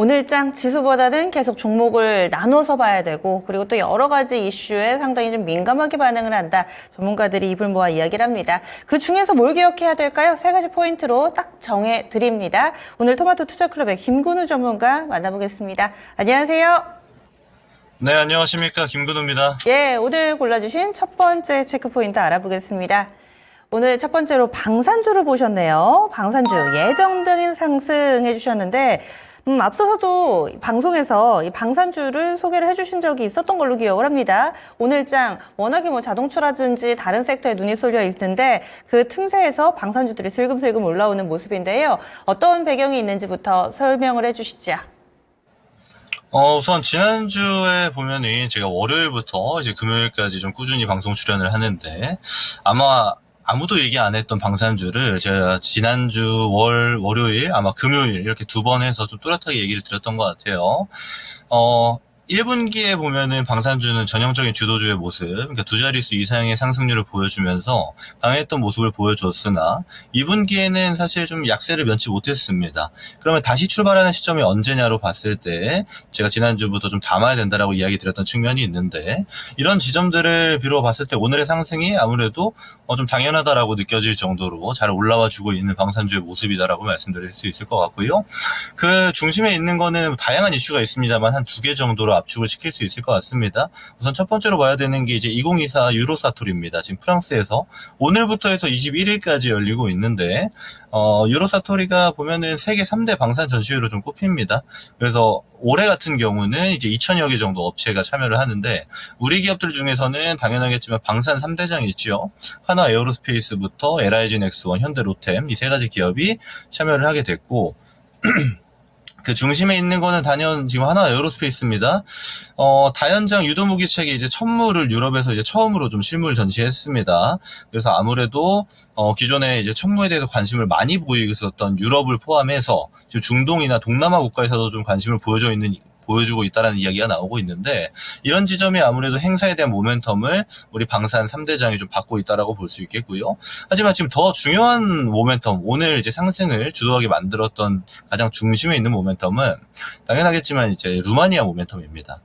오늘장 지수보다는 계속 종목을 나눠서 봐야 되고, 그리고 또 여러 가지 이슈에 상당히 좀 민감하게 반응을 한다. 전문가들이 입을 모아 이야기를 합니다. 그 중에서 뭘 기억해야 될까요? 세 가지 포인트로 딱 정해 드립니다. 오늘 토마토 투자클럽의 김근우 전문가 만나보겠습니다. 안녕하세요. 네, 안녕하십니까. 김근우입니다. 예, 오늘 골라주신 첫 번째 체크 포인트 알아보겠습니다. 오늘 첫 번째로 방산주를 보셨네요. 방산주 예정된 상승해 주셨는데, 앞서서도 방송에서 이 방산주를 소개를 해주신 적이 있었던 걸로 기억을 합니다. 오늘장 워낙에 자동차라든지 다른 섹터에 눈이 쏠려 있는데 그 틈새에서 방산주들이 슬금슬금 올라오는 모습인데요. 어떤 배경이 있는지부터 설명을 해주시죠. 우선 지난주에 보면은 제가 월요일부터 이제 금요일까지 좀 꾸준히 방송 출연을 하는데 아마 아무도 얘기 안 했던 방산주를 제가 지난주 월요일, 아마 금요일 이렇게 두 번 해서 좀 또렷하게 얘기를 드렸던 것 같아요. 1분기에 보면은 방산주는 전형적인 주도주의 모습, 그러니까 두 자릿수 이상의 상승률을 보여주면서 강했던 모습을 보여줬으나 2분기에는 사실 좀 약세를 면치 못했습니다. 그러면 다시 출발하는 시점이 언제냐로 봤을 때 제가 지난주부터 좀 담아야 된다라고 이야기 드렸던 측면이 있는데 이런 지점들을 비롯 봤을 때 오늘의 상승이 아무래도 좀 당연하다라고 느껴질 정도로 잘 올라와 주고 있는 방산주의 모습이다라고 말씀드릴 수 있을 것 같고요. 그 중심에 있는 거는 다양한 이슈가 있습니다만 한 두 개 정도로 압축을 시킬 수 있을 것 같습니다. 우선 첫 번째로 봐야 되는 게 이제 2024 유로사토리입니다. 지금 프랑스에서 오늘부터 해서 21일까지 열리고 있는데 유로사토리가 보면은 세계 3대 방산 전시회로 좀 꼽힙니다. 그래서 올해 같은 경우는 이제 2,000여 개 정도 업체가 참여를 하는데 우리 기업들 중에서는 당연하겠지만 방산 3대장이 있죠. 한화 에어로스페이스부터 LIG 넥스원, 현대 로템 이 세 가지 기업이 참여를 하게 됐고 그 중심에 있는 거는 단연 지금 한화 에어로스페이스입니다. 다연장 유도무기체계 이제 천무를 유럽에서 이제 처음으로 좀 실물 전시했습니다. 그래서 아무래도 기존에 이제 천무에 대해서 관심을 많이 보이고 있었던 유럽을 포함해서 지금 중동이나 동남아 국가에서도 좀 관심을 보여주고 있다는 이야기가 나오고 있는데 이런 지점이 아무래도 행사에 대한 모멘텀을 우리 방산 3대장이 좀 받고 있다라고 볼 수 있겠고요. 하지만 지금 더 중요한 모멘텀, 오늘 이제 상승을 주도하게 만들었던 가장 중심에 있는 모멘텀은 당연하겠지만 이제 루마니아 모멘텀입니다.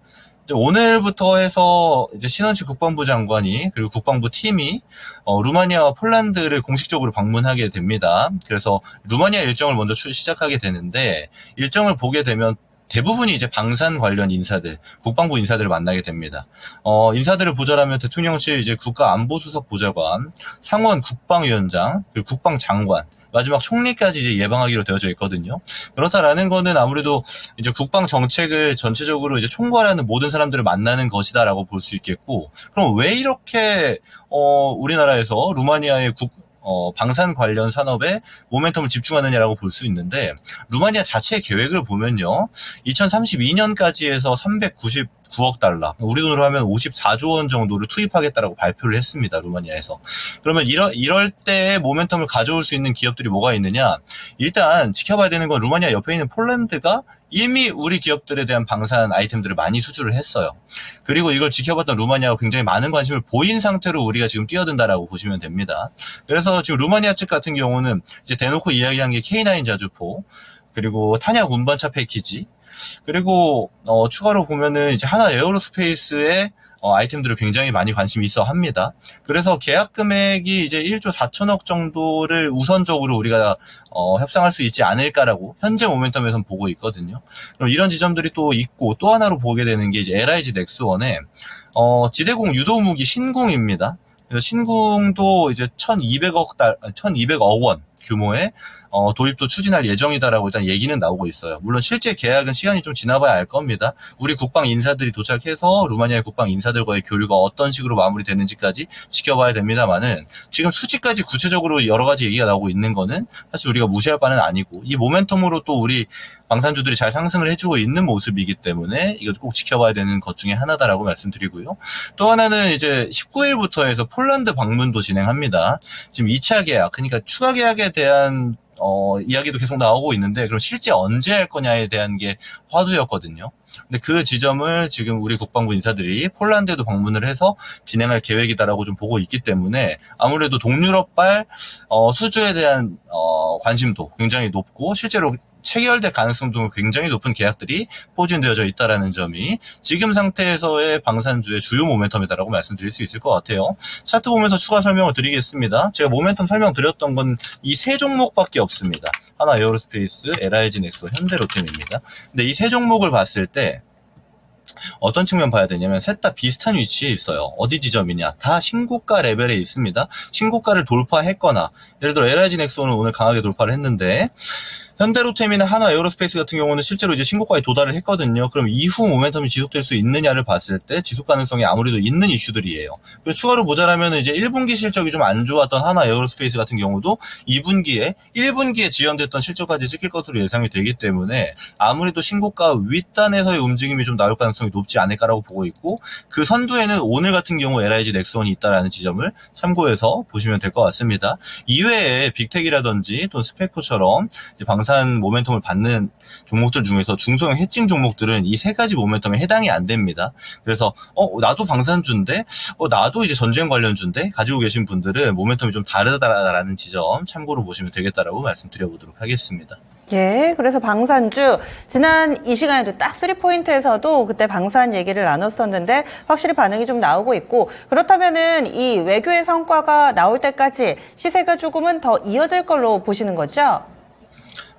오늘부터 해서 이제 신원식 국방부 장관이 그리고 국방부 팀이 루마니아와 폴란드를 공식적으로 방문하게 됩니다. 그래서 루마니아 일정을 먼저 시작하게 되는데 일정을 보게 되면 대부분이 이제 방산 관련 인사들, 국방부 인사들을 만나게 됩니다. 인사들을 보자라면 대통령실 이제 국가안보수석 보좌관, 상원 국방위원장, 그리고 국방장관, 마지막 총리까지 이제 예방하기로 되어져 있거든요. 그렇다라는 거는 아무래도 이제 국방 정책을 전체적으로 이제 총괄하는 모든 사람들을 만나는 것이다라고 볼 수 있겠고, 그럼 왜 이렇게 우리나라에서 루마니아의 방산 관련 산업에 모멘텀을 집중하느냐라고 볼 수 있는데 루마니아 자체의 계획을 보면요. 2032년까지 해서 399억 달러, 우리 돈으로 하면 54조 원 정도를 투입하겠다라고 발표를 했습니다. 루마니아에서. 그러면 이럴 때의 모멘텀을 가져올 수 있는 기업들이 뭐가 있느냐? 일단 지켜봐야 되는 건 루마니아 옆에 있는 폴란드가 이미 우리 기업들에 대한 방산 아이템들을 많이 수주를 했어요. 그리고 이걸 지켜봤던 루마니아가 굉장히 많은 관심을 보인 상태로 우리가 지금 뛰어든다라고 보시면 됩니다. 그래서 지금 루마니아 측 같은 경우는 이제 대놓고 이야기한 게 K9 자주포, 그리고 탄약 운반차 패키지, 그리고 추가로 보면은 이제 하나 에어로스페이스의 아이템들을 굉장히 많이 관심이 있어 합니다. 그래서 계약 금액이 이제 1조 4천억 정도를 우선적으로 우리가 협상할 수 있지 않을까라고 현재 모멘텀에선 보고 있거든요. 그럼 이런 지점들이 또 있고 또 하나로 보게 되는 게 이제 LIG 넥스원의 지대공 유도무기 신궁입니다. 그래서 신궁도 이제 1,200억 원 규모의 도입도 추진할 예정이다라고 일단 얘기는 나오고 있어요. 물론 실제 계약은 시간이 좀 지나봐야 알 겁니다. 우리 국방 인사들이 도착해서 루마니아의 국방 인사들과의 교류가 어떤 식으로 마무리되는지까지 지켜봐야 됩니다만은 지금 수치까지 구체적으로 여러 가지 얘기가 나오고 있는 거는 사실 우리가 무시할 바는 아니고 이 모멘텀으로 또 우리 방산주들이 잘 상승을 해주고 있는 모습이기 때문에 이거 꼭 지켜봐야 되는 것 중에 하나다라고 말씀드리고요. 또 하나는 이제 19일부터 해서 폴란드 방문도 진행합니다. 지금 2차 계약, 그러니까 추가 계약에 대한 이야기도 계속 나오고 있는데 그럼 실제 언제 할 거냐에 대한 게 화두였거든요. 근데 그 지점을 지금 우리 국방부 인사들이 폴란드에도 방문을 해서 진행할 계획이다라고 좀 보고 있기 때문에 아무래도 동유럽발 수주에 대한 관심도 굉장히 높고 실제로 체결될 가능성도 굉장히 높은 계약들이 포진되어져 있다라는 점이 지금 상태에서의 방산주의 주요 모멘텀이다라고 말씀드릴 수 있을 것 같아요. 차트 보면서 추가 설명을 드리겠습니다. 제가 모멘텀 설명드렸던 건 이 세 종목밖에 없습니다. 하나 에어로스페이스, LIG 넥소, 현대로템입니다. 근데 이 세 종목을 봤을 때 어떤 측면 봐야 되냐면 셋 다 비슷한 위치에 있어요. 어디 지점이냐? 다 신고가 레벨에 있습니다. 신고가를 돌파했거나 예를 들어 LIG 넥소는 오늘 강하게 돌파를 했는데 현대로템이나 하나 에어로스페이스 같은 경우는 실제로 이제 신고가에 도달을 했거든요. 그럼 이후 모멘텀이 지속될 수 있느냐를 봤을 때 지속 가능성이 아무래도 있는 이슈들이에요. 그리고 추가로 보자라면 이제 1분기 실적이 좀 안 좋았던 하나 에어로스페이스 같은 경우도 1분기에 지연됐던 실적까지 찍힐 것으로 예상이 되기 때문에 아무래도 신고가 윗단에서의 움직임이 좀 나올 가능성이 높지 않을까라고 보고 있고 그 선두에는 오늘 같은 경우 LIG 넥스원이 있다라는 지점을 참고해서 보시면 될 것 같습니다. 이외에 빅텍이라든지 또 스페코처럼 이제 방산 모멘텀을 받는 종목들 중에서 중소형 해칭 종목들은 이 세 가지 모멘텀에 해당이 안 됩니다. 그래서 나도 방산주인데 나도 이제 전쟁 관련주인데 가지고 계신 분들은 모멘텀이 좀 다르다라는 지점 참고로 보시면 되겠다라고 말씀드려보도록 하겠습니다. 예, 그래서 방산주 지난 이 시간에도 딱 3포인트에서도 그때 방산 얘기를 나눴었는데 확실히 반응이 좀 나오고 있고 그렇다면은 이 외교의 성과가 나올 때까지 시세가 조금은 더 이어질 걸로 보시는 거죠?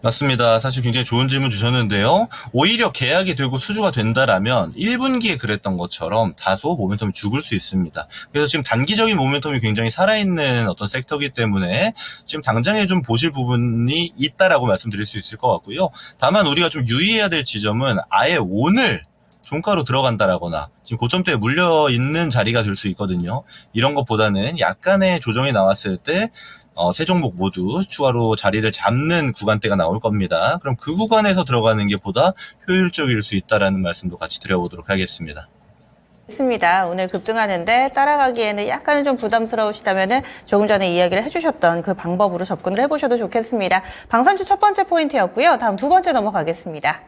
맞습니다. 사실 굉장히 좋은 질문 주셨는데요. 오히려 계약이 되고 수주가 된다라면 1분기에 그랬던 것처럼 다소 모멘텀이 죽을 수 있습니다. 그래서 지금 단기적인 모멘텀이 굉장히 살아있는 어떤 섹터이기 때문에 지금 당장에 좀 보실 부분이 있다라고 말씀드릴 수 있을 것 같고요. 다만 우리가 좀 유의해야 될 지점은 아예 오늘 종가로 들어간다라거나 지금 고점대에 물려 있는 자리가 될 수 있거든요. 이런 것보다는 약간의 조정이 나왔을 때 세 종목 모두 추가로 자리를 잡는 구간대가 나올 겁니다. 그럼 그 구간에서 들어가는 게 보다 효율적일 수 있다라는 말씀도 같이 드려보도록 하겠습니다. 있습니다. 오늘 급등하는데 따라가기에는 약간은 좀 부담스러우시다면은 조금 전에 이야기를 해주셨던 그 방법으로 접근을 해보셔도 좋겠습니다. 방산주 첫 번째 포인트였고요. 다음 두 번째 넘어가겠습니다.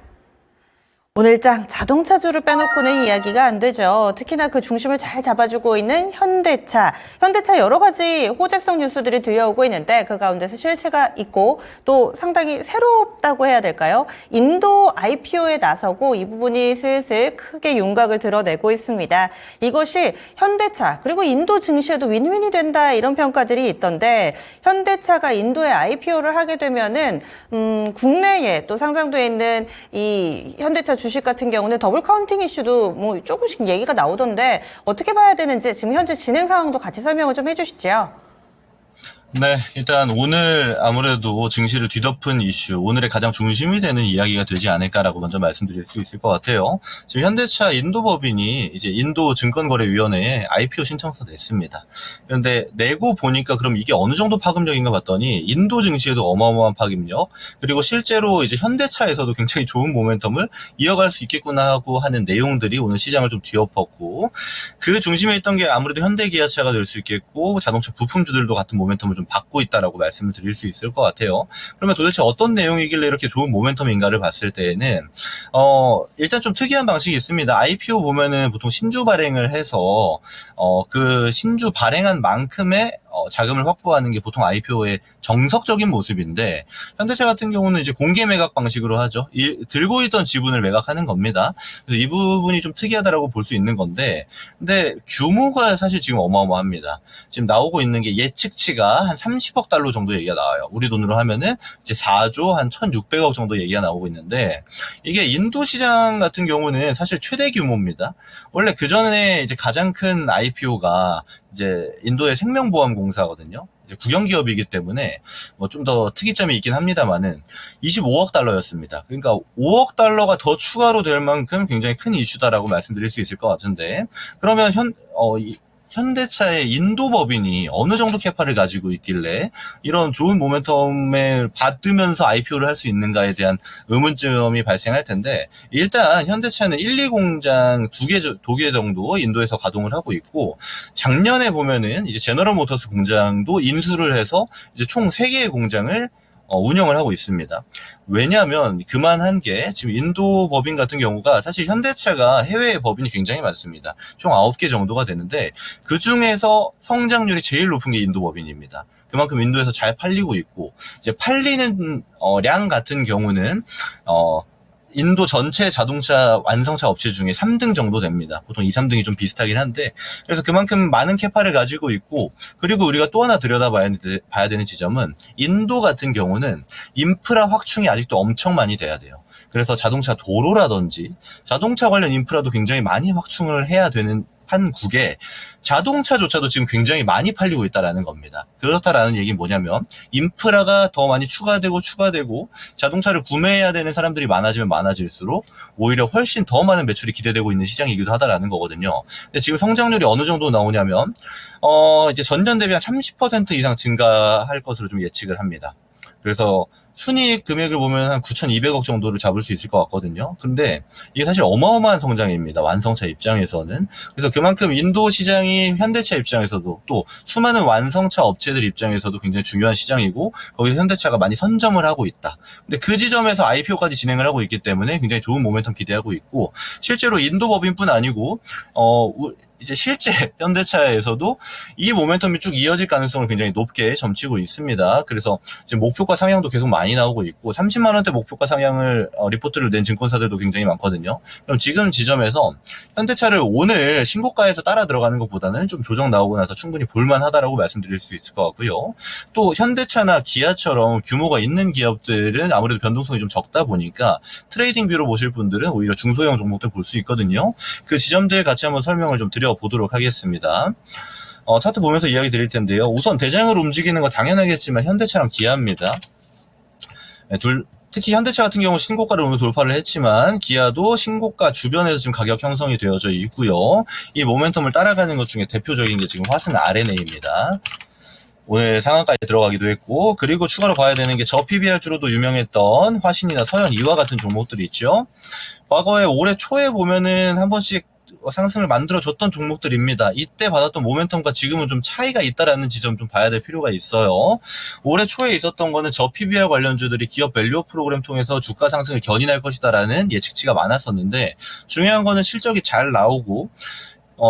오늘장 자동차주를 빼놓고는 이야기가 안 되죠. 특히나 그 중심을 잘 잡아주고 있는 현대차. 현대차 여러 가지 호재성 뉴스들이 들려오고 있는데 그 가운데서 실체가 있고 또 상당히 새롭다고 해야 될까요? 인도 IPO에 나서고 이 부분이 슬슬 크게 윤곽을 드러내고 있습니다. 이것이 현대차 그리고 인도 증시에도 윈윈이 된다 이런 평가들이 있던데 현대차가 인도에 IPO를 하게 되면은 국내에 또 상장돼 있는 이 현대차 주식 같은 경우는 더블 카운팅 이슈도 뭐 조금씩 얘기가 나오던데 어떻게 봐야 되는지 지금 현재 진행 상황도 같이 설명을 좀 해주시죠. 네, 일단 오늘 아무래도 증시를 뒤덮은 이슈, 오늘의 가장 중심이 되는 이야기가 되지 않을까라고 먼저 말씀드릴 수 있을 것 같아요. 지금 현대차 인도법인이 이제 인도 증권거래위원회에 IPO 신청서 냈습니다. 그런데 내고 보니까 그럼 이게 어느 정도 파급력인가 봤더니 인도 증시에도 어마어마한 파급력, 그리고 실제로 이제 현대차에서도 굉장히 좋은 모멘텀을 이어갈 수 있겠구나 하고 하는 내용들이 오늘 시장을 좀 뒤엎었고, 그 중심에 있던 게 아무래도 현대기아차가 될 수 있겠고, 자동차 부품주들도 같은 모멘텀을 좀 받고 있다라고 말씀을 드릴 수 있을 것 같아요. 그러면 도대체 어떤 내용이길래 이렇게 좋은 모멘텀인가를 봤을 때에는 일단 좀 특이한 방식이 있습니다. IPO 보면은 보통 신주 발행을 해서 그 신주 발행한 만큼의 자금을 확보하는 게 보통 IPO의 정석적인 모습인데 현대차 같은 경우는 이제 공개 매각 방식으로 하죠. 들고 있던 지분을 매각하는 겁니다. 그래서 이 부분이 좀 특이하다라고 볼 수 있는 건데 근데 규모가 사실 지금 어마어마합니다. 지금 나오고 있는 게 예측치가 한 30억 달러 정도 얘기가 나와요. 우리 돈으로 하면은 이제 4조 한 1,600억 정도 얘기가 나오고 있는데 이게 인도 시장 같은 경우는 사실 최대 규모입니다. 원래 그 전에 이제 가장 큰 IPO가 이제 인도의 생명보험공사거든요. 이제 국영기업이기 때문에 뭐 좀 더 특이점이 있긴 합니다만은 25억 달러였습니다. 그러니까 5억 달러가 더 추가로 될 만큼 굉장히 큰 이슈다라고 말씀드릴 수 있을 것 같은데 그러면 현대차의 인도 법인이 어느 정도 캐파를 가지고 있길래 이런 좋은 모멘텀을 받으면서 IPO를 할 수 있는가에 대한 의문점이 발생할 텐데 일단 현대차는 1, 2공장 2개 정도 인도에서 가동을 하고 있고 작년에 보면은 이제 제너럴 모터스 공장도 인수를 해서 이제 총 3개의 공장을 운영을 하고 있습니다. 왜냐하면 그만한 게 지금 인도 법인 같은 경우가 사실 현대차가 해외 법인이 굉장히 많습니다. 총 9개 정도가 되는데 그 중에서 성장률이 제일 높은 게 인도 법인입니다. 그만큼 인도에서 잘 팔리고 있고 이제 팔리는 량 같은 경우는 인도 전체 자동차 완성차 업체 중에 3등 정도 됩니다. 보통 2, 3등이 좀 비슷하긴 한데 그래서 그만큼 많은 캐파를 가지고 있고 그리고 우리가 또 하나 들여다봐야 되는 지점은 인도 같은 경우는 인프라 확충이 아직도 엄청 많이 돼야 돼요. 그래서 자동차 도로라든지 자동차 관련 인프라도 굉장히 많이 확충을 해야 되는 한국에 자동차조차도 지금 굉장히 많이 팔리고 있다라는 겁니다. 그렇다라는 얘기는 뭐냐면 인프라가 더 많이 추가되고 자동차를 구매해야 되는 사람들이 많아지면 많아질수록 오히려 훨씬 더 많은 매출이 기대되고 있는 시장이기도 하다라는 거거든요. 근데 지금 성장률이 어느 정도 나오냐면 이제 전년 대비 한 30% 이상 증가할 것으로 좀 예측을 합니다. 그래서 순이익 금액을 보면 한 9,200억 정도를 잡을 수 있을 것 같거든요. 근데 이게 사실 어마어마한 성장입니다. 완성차 입장에서는. 그래서 그만큼 인도 시장이 현대차 입장에서도 또 수많은 완성차 업체들 입장에서도 굉장히 중요한 시장이고 거기서 현대차가 많이 선점을 하고 있다. 근데 그 지점에서 IPO까지 진행을 하고 있기 때문에 굉장히 좋은 모멘텀 기대하고 있고 실제로 인도 법인뿐 아니고 이제 실제 현대차에서도 이 모멘텀이 쭉 이어질 가능성을 굉장히 높게 점치고 있습니다. 그래서 지금 목표가 상향도 계속 많이 나오고 있고 30만 원대 목표가 상향을 리포트를 낸 증권사들도 굉장히 많거든요. 그럼 지금 지점에서 현대차를 오늘 신고가에서 따라 들어가는 것보다는 좀 조정 나오고 나서 충분히 볼만하다라고 말씀드릴 수 있을 것 같고요. 또 현대차나 기아처럼 규모가 있는 기업들은 아무래도 변동성이 좀 적다 보니까 트레이딩 뷰로 보실 분들은 오히려 중소형 종목들 볼 수 있거든요. 그 지점들 같이 한번 설명을 좀 드려보도록 하겠습니다. 차트 보면서 이야기 드릴 텐데요. 우선 대장으로 움직이는 건 당연하겠지만 현대차랑 기아입니다. 특히 현대차 같은 경우 신고가를 오늘 돌파를 했지만 기아도 신고가 주변에서 지금 가격 형성이 되어져 있고요. 이 모멘텀을 따라가는 것 중에 대표적인 게 지금 화승 RNA입니다. 오늘 상한가에 들어가기도 했고 그리고 추가로 봐야 되는 게 저 PBR주로도 유명했던 화신이나 서현 이와 같은 종목들이 있죠. 과거에 올해 초에 보면은 한 번씩 상승을 만들어줬던 종목들입니다. 이때 받았던 모멘텀과 지금은 좀 차이가 있다라는 지점 좀 봐야 될 필요가 있어요. 올해 초에 있었던 거는 저 PBR 관련주들이 기업 밸류 프로그램 통해서 주가 상승을 견인할 것이다라는 예측치가 많았었는데 중요한 거는 실적이 잘 나오고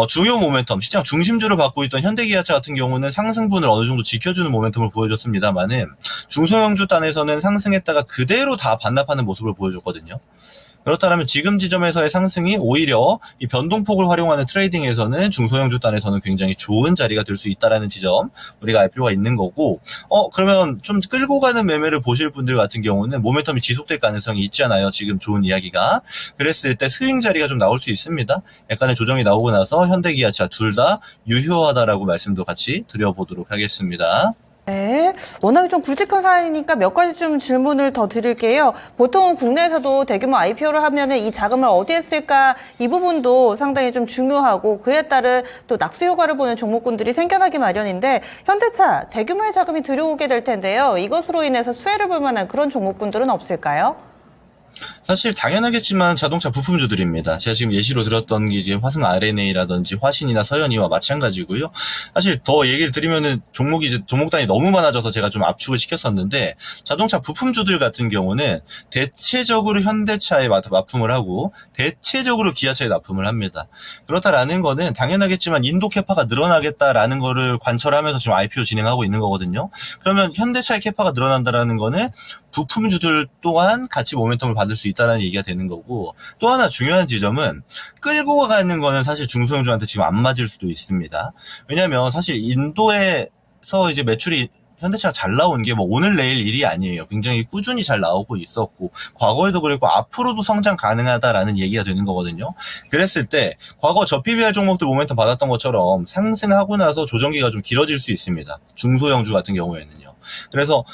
중요 모멘텀, 시장 중심주를 받고 있던 현대기아차 같은 경우는 상승분을 어느 정도 지켜주는 모멘텀을 보여줬습니다만은 중소형주 단에서는 상승했다가 그대로 다 반납하는 모습을 보여줬거든요. 그렇다면 지금 지점에서의 상승이 오히려 이 변동폭을 활용하는 트레이딩에서는 중소형주 단에서는 굉장히 좋은 자리가 될 수 있다라는 지점 우리가 알 필요가 있는 거고 그러면 좀 끌고 가는 매매를 보실 분들 같은 경우는 모멘텀이 지속될 가능성이 있잖아요. 지금 좋은 이야기가. 그랬을 때 스윙 자리가 좀 나올 수 있습니다. 약간의 조정이 나오고 나서 현대기아차 둘 다 유효하다라고 말씀도 같이 드려보도록 하겠습니다. 네, 워낙에 좀 굵직한 사안이니까 몇 가지 좀 질문을 더 드릴게요. 보통 국내에서도 대규모 IPO를 하면은 이 자금을 어디에 쓸까 이 부분도 상당히 좀 중요하고 그에 따른 또 낙수 효과를 보는 종목군들이 생겨나기 마련인데 현대차 대규모의 자금이 들어오게 될 텐데요. 이것으로 인해서 수혜를 볼 만한 그런 종목군들은 없을까요? 사실 당연하겠지만 자동차 부품주들입니다. 제가 지금 예시로 들었던 게 이제 화승 RNA라든지 화신이나 서현이와 마찬가지고요. 사실 더 얘기를 드리면은 종목단이 너무 많아져서 제가 좀 압축을 시켰었는데 자동차 부품주들 같은 경우는 대체적으로 현대차에 납품을 하고 대체적으로 기아차에 납품을 합니다. 그렇다라는 거는 당연하겠지만 인도 캐파가 늘어나겠다라는 거를 관철하면서 지금 IPO 진행하고 있는 거거든요. 그러면 현대차의 캐파가 늘어난다라는 거는 부품주들 또한 같이 모멘텀을 받을 수 있다는 얘기가 되는 거고 또 하나 중요한 지점은 끌고 가는 거는 사실 중소형주한테 지금 안 맞을 수도 있습니다. 왜냐하면 사실 인도에서 이제 매출이 현대차가 잘 나온 게 뭐 오늘 내일 일이 아니에요. 굉장히 꾸준히 잘 나오고 있었고 과거에도 그랬고 앞으로도 성장 가능하다라는 얘기가 되는 거거든요. 그랬을 때 과거 저 PBR 종목들 모멘텀 받았던 것처럼 상승하고 나서 조정기가 좀 길어질 수 있습니다. 중소형주 같은 경우에는요. 그래서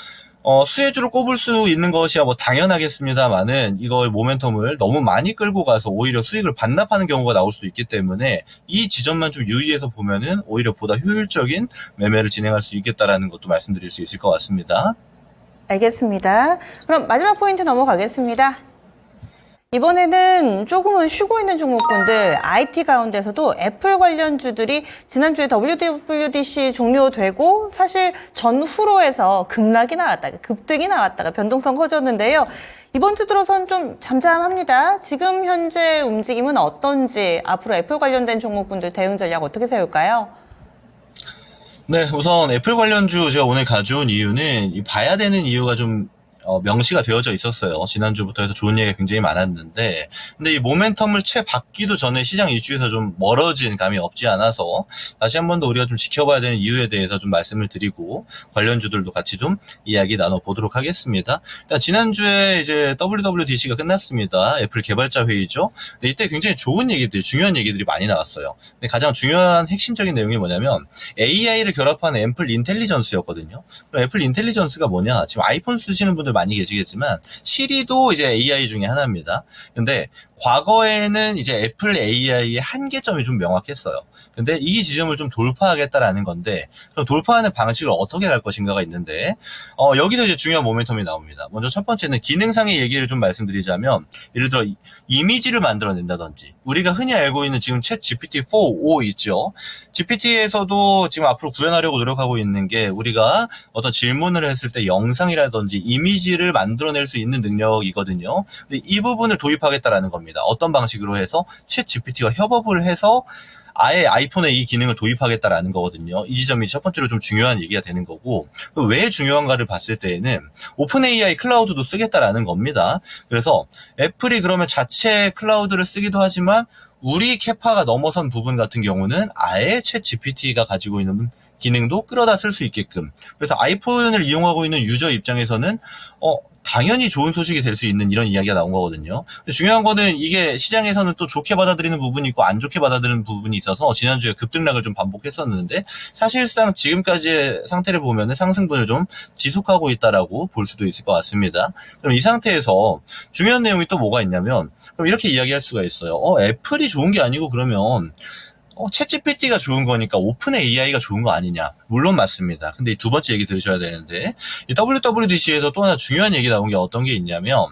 수혜주를 꼽을 수 있는 것이야 뭐 당연하겠습니다만은 이걸 모멘텀을 너무 많이 끌고 가서 오히려 수익을 반납하는 경우가 나올 수 있기 때문에 이 지점만 좀 유의해서 보면은 오히려 보다 효율적인 매매를 진행할 수 있겠다라는 것도 말씀드릴 수 있을 것 같습니다. 알겠습니다. 그럼 마지막 포인트 넘어가겠습니다. 이번에는 조금은 쉬고 있는 종목군들 IT 가운데서도 애플 관련주들이 지난주에 WWDC 종료되고 사실 전후로 해서 급락이 나왔다가 급등이 나왔다가 변동성 커졌는데요. 이번 주 들어선 좀 잠잠합니다. 지금 현재 움직임은 어떤지 앞으로 애플 관련된 종목군들 대응 전략 어떻게 세울까요? 네, 우선 애플 관련주 제가 오늘 가져온 이유는 봐야 되는 이유가 좀 명시가 되어져 있었어요. 지난주부터 해서 좋은 얘기가 굉장히 많았는데, 근데 이 모멘텀을 채 받기도 전에 시장 이슈에서 좀 멀어진 감이 없지 않아서 다시 한 번 더 우리가 좀 지켜봐야 되는 이유에 대해서 좀 말씀을 드리고 관련주들도 같이 좀 이야기 나눠보도록 하겠습니다. 일단 지난주에 이제 WWDC가 끝났습니다. 애플 개발자 회의죠. 근데 이때 굉장히 좋은 얘기들, 중요한 얘기들이 많이 나왔어요. 근데 가장 중요한 핵심적인 내용이 뭐냐면 AI를 결합한 애플 인텔리전스였거든요. 그럼 애플 인텔리전스가 뭐냐? 지금 아이폰 쓰시는 분들 많이 계시겠지만 시리도 이제 AI 중에 하나입니다. 근데 과거에는 이제 애플 AI의 한계점이 좀 명확했어요. 근데 이 지점을 좀 돌파하겠다라는 건데, 그럼 돌파하는 방식을 어떻게 갈 것인가가 있는데, 여기서 이제 중요한 모멘텀이 나옵니다. 먼저 첫 번째는 기능상의 얘기를 좀 말씀드리자면, 예를 들어 이미지를 만들어낸다든지, 우리가 흔히 알고 있는 지금 챗 GPT-4, 5 있죠. GPT에서도 지금 앞으로 구현하려고 노력하고 있는 게 우리가 어떤 질문을 했을 때 영상이라든지 이미지를 만들어낼 수 있는 능력이거든요. 근데 이 부분을 도입하겠다라는 겁니다. 어떤 방식으로 해서 챗 GPT와 협업을 해서 아예 아이폰에 이 기능을 도입하겠다라는 거거든요. 이 지점이 첫 번째로 좀 중요한 얘기가 되는 거고, 왜 중요한가를 봤을 때에는 오픈 AI 클라우드도 쓰겠다라는 겁니다. 그래서 애플이 그러면 자체 클라우드를 쓰기도 하지만 우리 캐파가 넘어선 부분 같은 경우는 아예 챗 GPT가 가지고 있는 기능도 끌어다 쓸 수 있게끔. 그래서 아이폰을 이용하고 있는 유저 입장에서는 당연히 좋은 소식이 될 수 있는 이런 이야기가 나온 거거든요. 근데 중요한 거는 이게 시장에서는 또 좋게 받아들이는 부분이 있고 안 좋게 받아들이는 부분이 있어서 지난주에 급등락을 좀 반복했었는데, 사실상 지금까지의 상태를 보면 상승분을 좀 지속하고 있다라고 볼 수도 있을 것 같습니다. 그럼 이 상태에서 중요한 내용이 또 뭐가 있냐면, 그럼 이렇게 이야기할 수가 있어요. 애플이 좋은 게 아니고 그러면 챗GPT가 좋은 거니까 오픈 AI가 좋은 거 아니냐? 물론 맞습니다. 근데 이 두 번째 얘기 들으셔야 되는데, 이 WWDC에서 또 하나 중요한 얘기 나온 게 어떤 게 있냐면,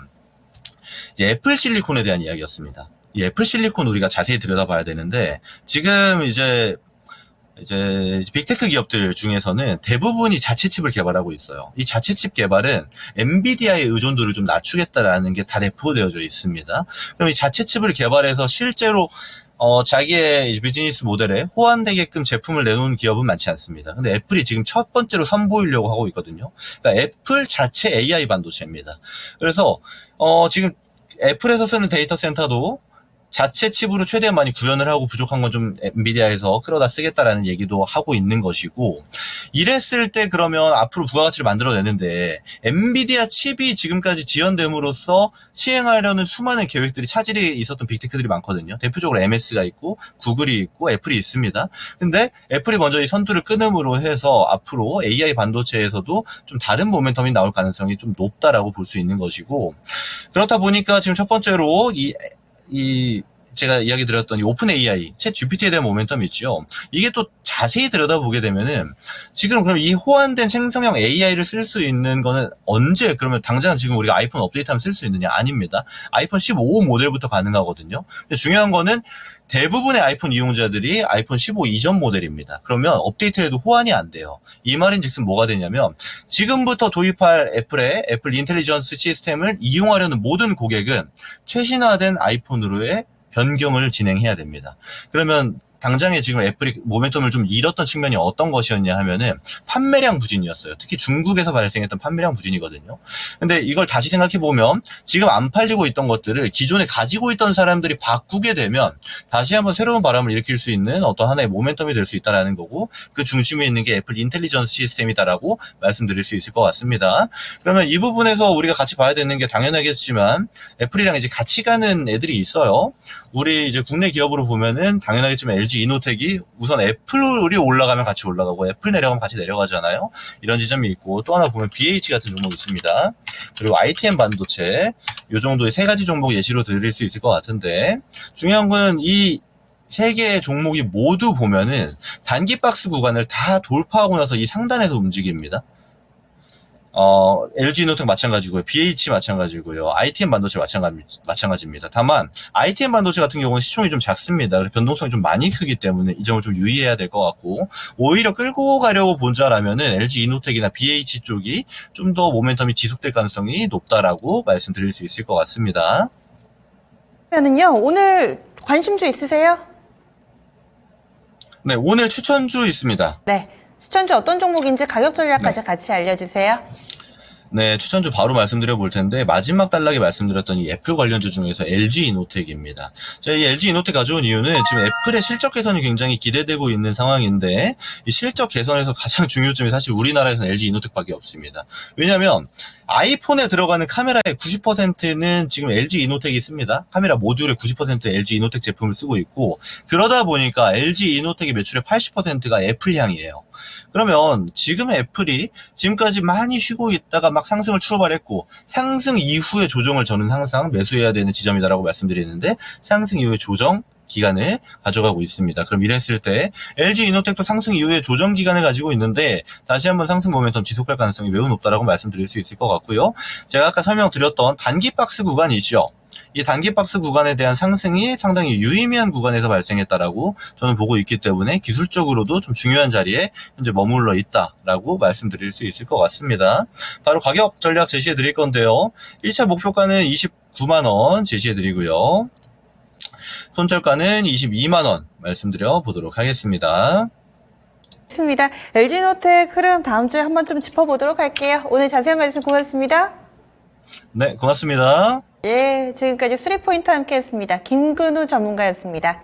이제 애플 실리콘에 대한 이야기였습니다. 이 애플 실리콘 우리가 자세히 들여다봐야 되는데, 지금 이제 빅테크 기업들 중에서는 대부분이 자체 칩을 개발하고 있어요. 이 자체 칩 개발은 엔비디아의 의존도를 좀 낮추겠다라는 게 다 내포되어져 있습니다. 그럼 이 자체 칩을 개발해서 실제로 자기의 비즈니스 모델에 호환되게끔 제품을 내놓은 기업은 많지 않습니다. 근데 애플이 지금 첫 번째로 선보이려고 하고 있거든요. 그러니까 애플 자체 AI 반도체입니다. 그래서 지금 애플에서 쓰는 데이터 센터도 자체 칩으로 최대한 많이 구현을 하고 부족한 건 좀 엔비디아에서 끌어다 쓰겠다라는 얘기도 하고 있는 것이고, 이랬을 때 그러면 앞으로 부가가치를 만들어내는데 엔비디아 칩이 지금까지 지연됨으로써 시행하려는 수많은 계획들이 차질이 있었던 빅테크들이 많거든요. 대표적으로 MS가 있고 구글이 있고 애플이 있습니다. 근데 애플이 먼저 이 선두를 끊음으로 해서 앞으로 AI 반도체에서도 좀 다른 모멘텀이 나올 가능성이 좀 높다라고 볼 수 있는 것이고, 그렇다 보니까 지금 첫 번째로 제가 이야기 드렸던 이 오픈 AI, 챗 GPT에 대한 모멘텀이 있죠. 이게 또 자세히 들여다보게 되면은 지금 그럼 이 호환된 생성형 AI를 쓸 수 있는 거는 언제, 그러면 당장 지금 우리가 아이폰 업데이트하면 쓸 수 있느냐? 아닙니다. 아이폰 15 모델부터 가능하거든요. 근데 중요한 거는 대부분의 아이폰 이용자들이 아이폰 15 이전 모델입니다. 그러면 업데이트를 해도 호환이 안 돼요. 이 말인즉슨 뭐가 되냐면 지금부터 도입할 애플의 애플 인텔리전스 시스템을 이용하려는 모든 고객은 최신화된 아이폰으로의 변경을 진행해야 됩니다. 그러면 당장에 지금 애플이 모멘텀을 좀 잃었던 측면이 어떤 것이었냐 하면은 판매량 부진이었어요. 특히 중국에서 발생했던 판매량 부진이거든요. 근데 이걸 다시 생각해보면 지금 안 팔리고 있던 것들을 기존에 가지고 있던 사람들이 바꾸게 되면 다시 한번 새로운 바람을 일으킬 수 있는 어떤 하나의 모멘텀이 될 수 있다는 거고, 그 중심에 있는 게 애플 인텔리전스 시스템이다라고 말씀드릴 수 있을 것 같습니다. 그러면 이 부분에서 우리가 같이 봐야 되는 게 당연하겠지만 애플이랑 이제 같이 가는 애들이 있어요. 우리 이제 국내 기업으로 보면은 당연하겠지만 LG 이노텍이 우선 애플이 올라가면 같이 올라가고 애플 내려가면 같이 내려가잖아요. 이런 지점이 있고, 또 하나 보면 BH 같은 종목이 있습니다. 그리고 ITM 반도체, 이 정도의 세 가지 종목 예시로 드릴 수 있을 것 같은데, 중요한 건 이 세 개의 종목이 모두 보면은 단기 박스 구간을 다 돌파하고 나서 이 상단에서 움직입니다. LG 이노텍 마찬가지고요. BH 마찬가지고요. ITM 반도체 마찬가지입니다. 다만 ITM 반도체 같은 경우는 시총이 좀 작습니다. 그래서 변동성이 좀 많이 크기 때문에 이 점을 좀 유의해야 될 것 같고, 오히려 끌고 가려고 본다라면은 LG 이노텍이나 BH 쪽이 좀 더 모멘텀이 지속될 가능성이 높다라고 말씀드릴 수 있을 것 같습니다. 그러면은요, 오늘 관심주 있으세요? 네, 오늘 추천주 있습니다. 네. 추천주 어떤 종목인지 가격 전략까지 같이 알려주세요. 네, 추천주 바로 말씀드려 볼 텐데, 마지막 단락에 말씀드렸던 이 애플 관련주 중에서 LG 이노텍입니다. 제가 이 LG 이노텍 가져온 이유는 지금 애플의 실적 개선이 굉장히 기대되고 있는 상황인데, 이 실적 개선에서 가장 중요점이 사실 우리나라에서는 LG 이노텍밖에 없습니다. 왜냐하면 아이폰에 들어가는 카메라의 90%는 지금 LG 이노텍이 씁니다. 카메라 모듈의 90% LG 이노텍 제품을 쓰고 있고, 그러다 보니까 LG 이노텍의 매출의 80%가 애플향이에요. 그러면 지금 애플이 지금까지 많이 쉬고 있다가 막 상승을 출발했고, 상승 이후의 조정을 저는 항상 매수해야 되는 지점이다라고 말씀드리는데, 상승 이후의 조정 기간을 가져가고 있습니다. 그럼 이랬을 때 LG 이노텍도 상승 이후에 조정 기간을 가지고 있는데, 다시 한번 상승 모멘텀 지속할 가능성이 매우 높다라고 말씀드릴 수 있을 것 같고요. 제가 아까 설명드렸던 단기 박스 구간이죠. 이 단기 박스 구간에 대한 상승이 상당히 유의미한 구간에서 발생했다라고 저는 보고 있기 때문에 기술적으로도 좀 중요한 자리에 현재 머물러 있다라고 말씀드릴 수 있을 것 같습니다. 바로 가격 전략 제시해 드릴 건데요. 1차 목표가는 29만 원 제시해 드리고요. 손절가는 22만 원 말씀드려 보도록 하겠습니다. 좋습니다. LG노텍 흐름 다음 주에 한번 좀 짚어보도록 할게요. 오늘 자세한 말씀 고맙습니다. 네, 고맙습니다. 예, 지금까지 3포인트 함께 했습니다. 김근우 전문가였습니다.